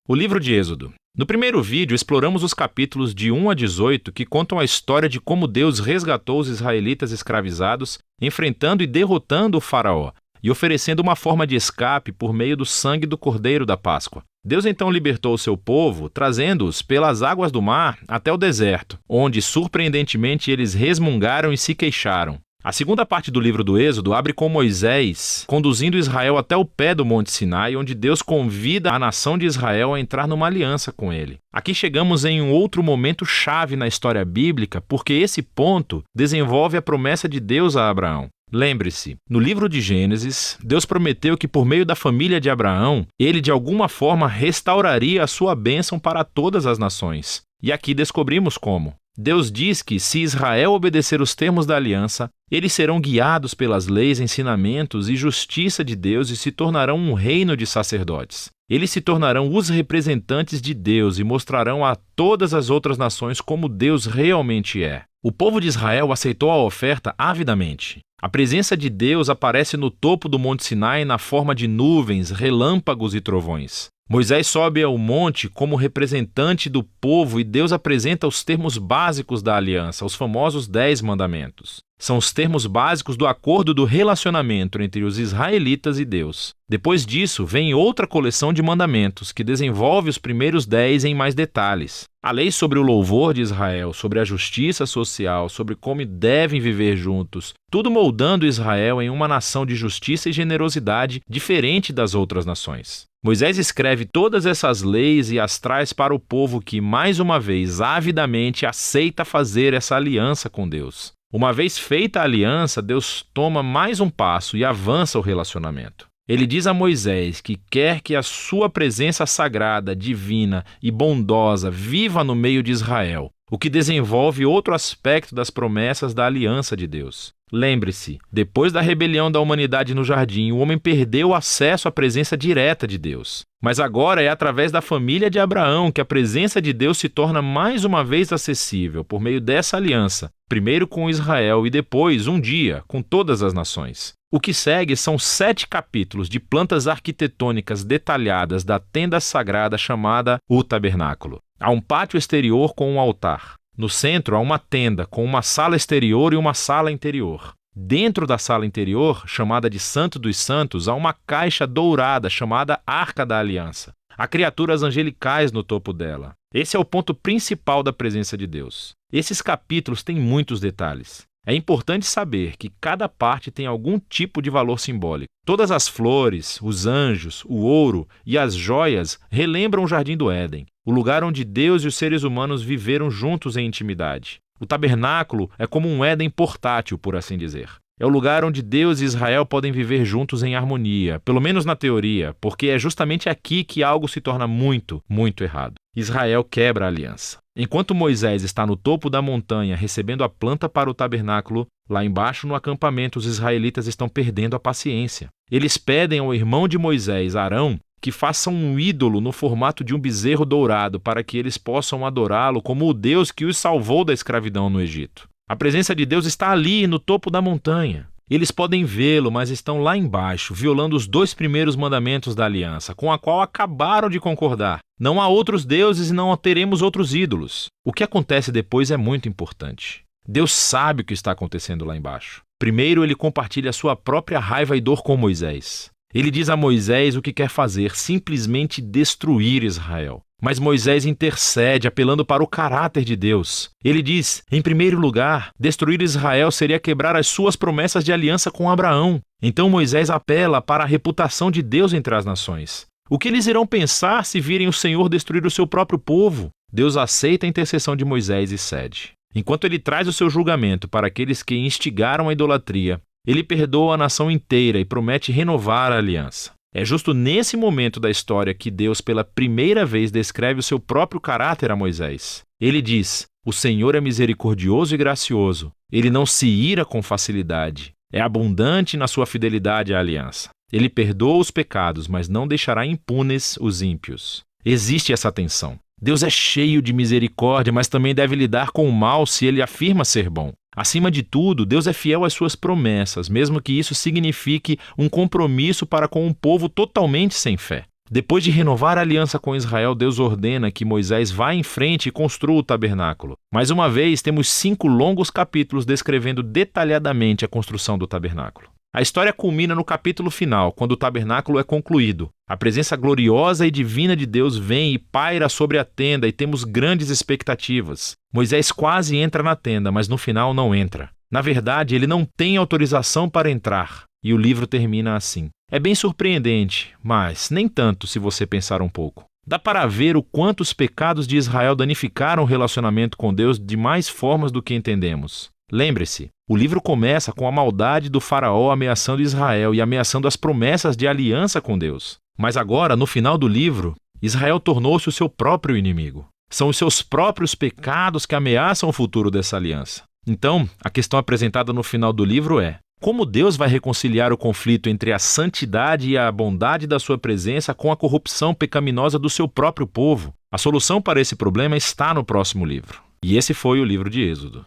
O livro de Êxodo. No primeiro vídeo, exploramos os capítulos de 1 a 18 que contam a história de como Deus resgatou os israelitas escravizados, enfrentando e derrotando o faraó e oferecendo uma forma de escape por meio do sangue do Cordeiro da Páscoa. Deus então libertou o seu povo, trazendo-os pelas águas do mar até o deserto, onde, surpreendentemente, eles resmungaram e se queixaram. A segunda parte do livro do Êxodo abre com Moisés conduzindo Israel até o pé do Monte Sinai, onde Deus convida a nação de Israel a entrar numa aliança com ele. Aqui chegamos em um outro momento chave na história bíblica, porque esse ponto desenvolve a promessa de Deus a Abraão. Lembre-se, no livro de Gênesis, Deus prometeu que por meio da família de Abraão, ele de alguma forma restauraria a sua bênção para todas as nações. E aqui descobrimos como. Deus diz que, se Israel obedecer os termos da aliança, eles serão guiados pelas leis, ensinamentos e justiça de Deus e se tornarão um reino de sacerdotes. Eles se tornarão os representantes de Deus e mostrarão a todas as outras nações como Deus realmente é. O povo de Israel aceitou a oferta avidamente. A presença de Deus aparece no topo do Monte Sinai na forma de nuvens, relâmpagos e trovões. Moisés sobe ao monte como representante do povo e Deus apresenta os termos básicos da aliança, os famosos 10 mandamentos. São os termos básicos do acordo do relacionamento entre os israelitas e Deus. Depois disso, vem outra coleção de mandamentos que desenvolve os primeiros 10 em mais detalhes. A lei sobre o louvor de Israel, sobre a justiça social, sobre como devem viver juntos, tudo moldando Israel em uma nação de justiça e generosidade diferente das outras nações. Moisés escreve todas essas leis e as traz para o povo que, mais uma vez, avidamente aceita fazer essa aliança com Deus. Uma vez feita a aliança, Deus toma mais um passo e avança o relacionamento. Ele diz a Moisés que quer que a sua presença sagrada, divina e bondosa viva no meio de Israel, o que desenvolve outro aspecto das promessas da aliança de Deus. Lembre-se, depois da rebelião da humanidade no jardim, o homem perdeu o acesso à presença direta de Deus. Mas agora é através da família de Abraão que a presença de Deus se torna mais uma vez acessível por meio dessa aliança, primeiro com Israel e depois, um dia, com todas as nações. O que segue são 7 capítulos de plantas arquitetônicas detalhadas da tenda sagrada chamada o tabernáculo. Há um pátio exterior com um altar. No centro há uma tenda com uma sala exterior e uma sala interior. Dentro da sala interior, chamada de Santo dos Santos, há uma caixa dourada chamada Arca da Aliança. Há criaturas angelicais no topo dela. Esse é o ponto principal da presença de Deus. Esses capítulos têm muitos detalhes. É importante saber que cada parte tem algum tipo de valor simbólico. Todas as flores, os anjos, o ouro e as joias relembram o Jardim do Éden, o lugar onde Deus e os seres humanos viveram juntos em intimidade. O tabernáculo é como um Éden portátil, por assim dizer. É o lugar onde Deus e Israel podem viver juntos em harmonia, pelo menos na teoria, porque é justamente aqui que algo se torna muito, muito errado. Israel quebra a aliança. Enquanto Moisés está no topo da montanha recebendo a planta para o tabernáculo, lá embaixo no acampamento os israelitas estão perdendo a paciência. Eles pedem ao irmão de Moisés, Arão, que faça um ídolo no formato de um bezerro dourado para que eles possam adorá-lo como o Deus que os salvou da escravidão no Egito. A presença de Deus está ali, no topo da montanha. Eles podem vê-lo, mas estão lá embaixo, violando os 2 primeiros mandamentos da aliança, com a qual acabaram de concordar. Não há outros deuses e não teremos outros ídolos. O que acontece depois é muito importante. Deus sabe o que está acontecendo lá embaixo. Primeiro, ele compartilha a sua própria raiva e dor com Moisés. Ele diz a Moisés o que quer fazer, simplesmente destruir Israel. Mas Moisés intercede, apelando para o caráter de Deus. Ele diz, em primeiro lugar, destruir Israel seria quebrar as suas promessas de aliança com Abraão. Então Moisés apela para a reputação de Deus entre as nações. O que eles irão pensar se virem o Senhor destruir o seu próprio povo? Deus aceita a intercessão de Moisés e cede. Enquanto ele traz o seu julgamento para aqueles que instigaram a idolatria, ele perdoa a nação inteira e promete renovar a aliança. É justo nesse momento da história que Deus pela primeira vez descreve o seu próprio caráter a Moisés. Ele diz, o Senhor é misericordioso e gracioso. Ele não se ira com facilidade. É abundante na sua fidelidade à aliança. Ele perdoa os pecados, mas não deixará impunes os ímpios. Existe essa tensão. Deus é cheio de misericórdia, mas também deve lidar com o mal se ele afirma ser bom. Acima de tudo, Deus é fiel às suas promessas, mesmo que isso signifique um compromisso para com um povo totalmente sem fé. Depois de renovar a aliança com Israel, Deus ordena que Moisés vá em frente e construa o tabernáculo. Mais uma vez, temos 5 longos capítulos descrevendo detalhadamente a construção do tabernáculo. A história culmina no capítulo final, quando o tabernáculo é concluído. A presença gloriosa e divina de Deus vem e paira sobre a tenda e temos grandes expectativas. Moisés quase entra na tenda, mas no final não entra. Na verdade, ele não tem autorização para entrar. E o livro termina assim. É bem surpreendente, mas nem tanto se você pensar um pouco. Dá para ver o quanto os pecados de Israel danificaram o relacionamento com Deus de mais formas do que entendemos. Lembre-se, o livro começa com a maldade do faraó ameaçando Israel e ameaçando as promessas de aliança com Deus. Mas agora, no final do livro, Israel tornou-se o seu próprio inimigo. São os seus próprios pecados que ameaçam o futuro dessa aliança. Então, a questão apresentada no final do livro é: como Deus vai reconciliar o conflito entre a santidade e a bondade da sua presença com a corrupção pecaminosa do seu próprio povo? A solução para esse problema está no próximo livro. E esse foi o livro de Êxodo.